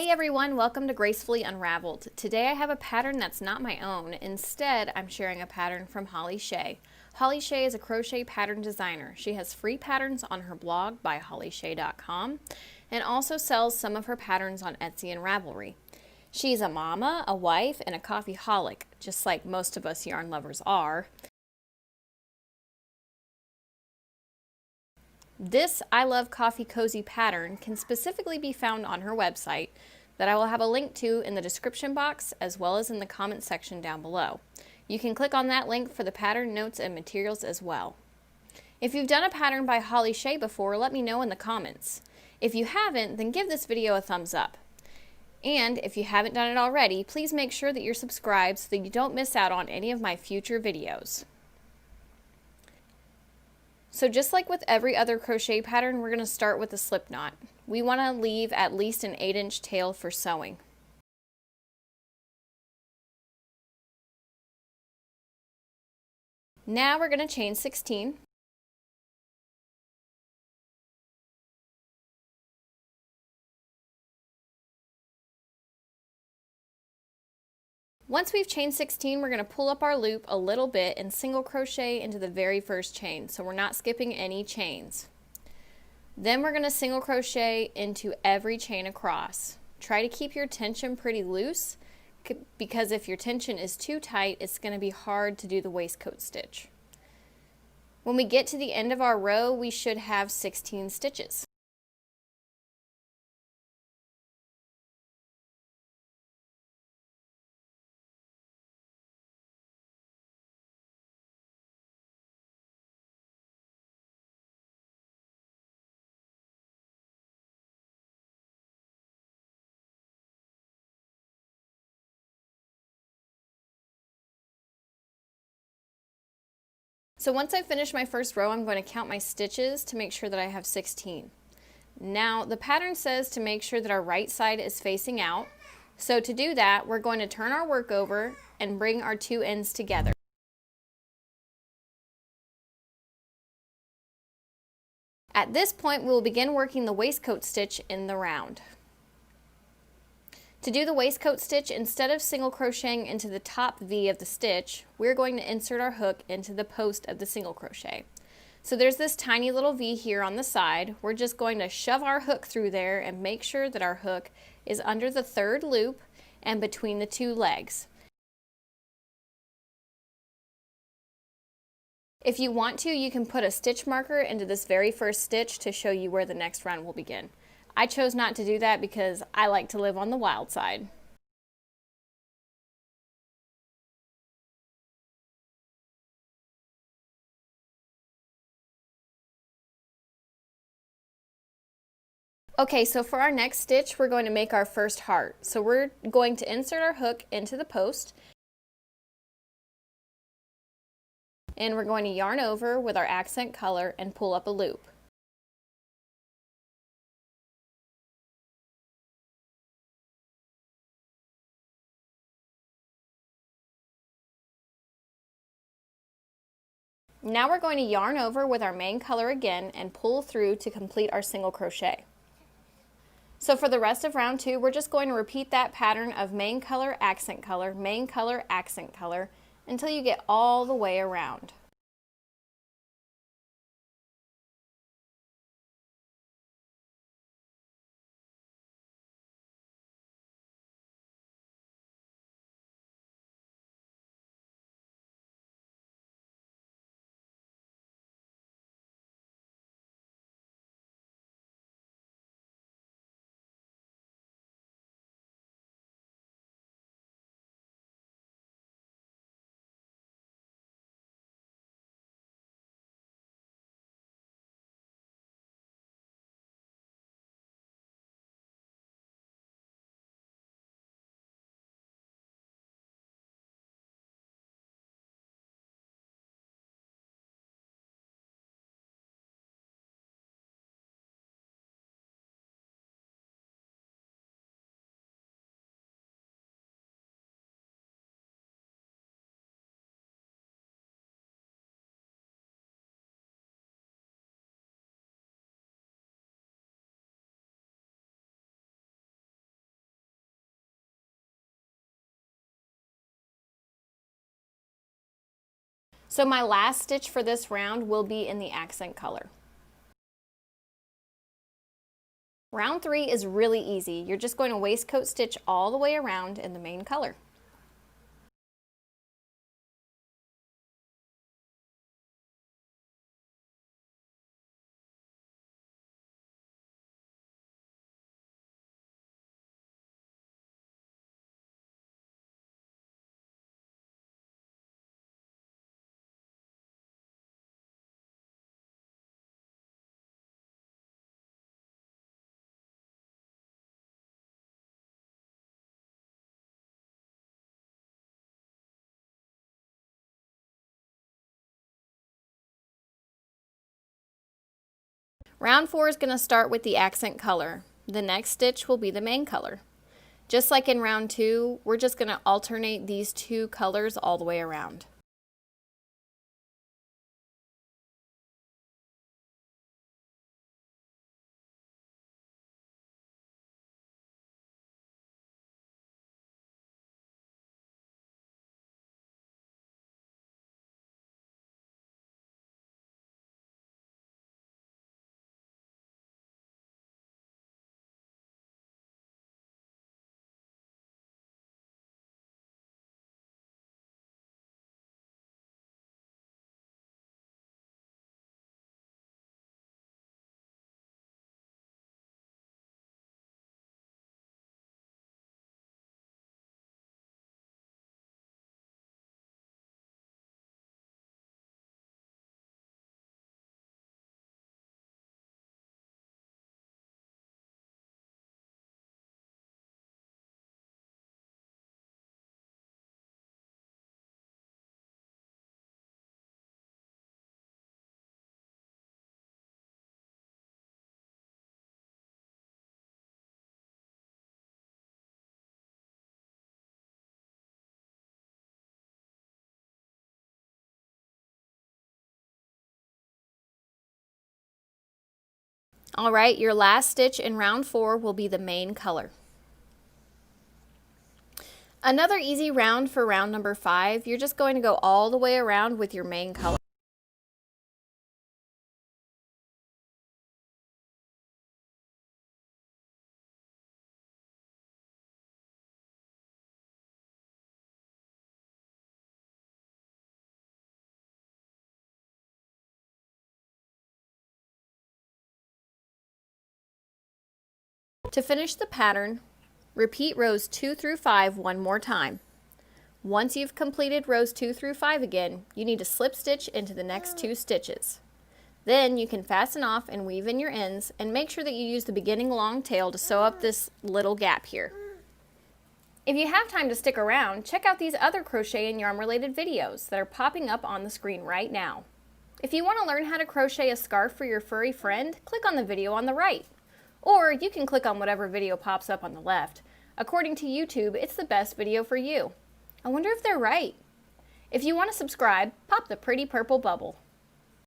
Hey everyone, welcome to Gracefully Unraveled. Today I have a pattern that's not my own. Instead, I'm sharing a pattern from Holley-Shae. Holley-Shae is a crochet pattern designer. She has free patterns on her blog by hollyshae.com and also sells some of her patterns on Etsy and Ravelry. She's a mama, a wife, and a coffeeholic, just like most of us yarn lovers are. This I Love Coffee Cozy pattern can specifically be found on her website that I will have a link to in the description box as well as in the comment section down below. You can click on that link for the pattern notes and materials as well. If you've done a pattern by Holley-Shae before, let me know in the comments. If you haven't, then give this video a thumbs up. And if you haven't done it already, please make sure that you're subscribed so that you don't miss out on any of my future videos. So just like with every other crochet pattern, we're going to start with a slip knot. We want to leave at least an 8-inch tail for sewing. Now we're going to chain 16. Once we've chained 16, we're going to pull up our loop a little bit and single crochet into the very first chain, so we're not skipping any chains. Then we're going to single crochet into every chain across. Try to keep your tension pretty loose because if your tension is too tight, it's going to be hard to do the waistcoat stitch. When we get to the end of our row, we should have 16 stitches. So once I finish my first row, I'm going to count my stitches to make sure that I have 16. Now the pattern says to make sure that our right side is facing out. So to do that, we're going to turn our work over and bring our two ends together. At this point, we will begin working the waistcoat stitch in the round. To do the waistcoat stitch, instead of single crocheting into the top V of the stitch, we're going to insert our hook into the post of the single crochet. So there's this tiny little V here on the side. We're just going to shove our hook through there and make sure that our hook is under the third loop and between the two legs. If you want to, you can put a stitch marker into this very first stitch to show you where the next round will begin. I chose not to do that because I like to live on the wild side. Okay, so for our next stitch, we're going to make our first heart. So we're going to insert our hook into the post, and we're going to yarn over with our accent color and pull up a loop. Now we're going to yarn over with our main color again and pull through to complete our single crochet. So for the rest of round 2, we're just going to repeat that pattern of main color, accent color, main color, accent color until you get all the way around. So my last stitch for this round will be in the accent color. Round 3 is really easy. You're just going to waistcoat stitch all the way around in the main color. Round 4 is going to start with the accent color. The next stitch will be the main color. Just like in round 2, we're just going to alternate these two colors all the way around. Alright, your last stitch in round 4 will be the main color. Another easy round for round number 5, you're just going to go all the way around with your main color. To finish the pattern, repeat rows 2 through 5 one more time. Once you've completed rows 2 through 5 again, you need to slip stitch into the next 2 stitches. Then you can fasten off and weave in your ends, and make sure that you use the beginning long tail to sew up this little gap here. If you have time to stick around, check out these other crochet and yarn related videos that are popping up on the screen right now. If you want to learn how to crochet a scarf for your furry friend, click on the video on the right. Or you can click on whatever video pops up on the left. According to YouTube, it's the best video for you. I wonder if they're right. If you want to subscribe, pop the pretty purple bubble.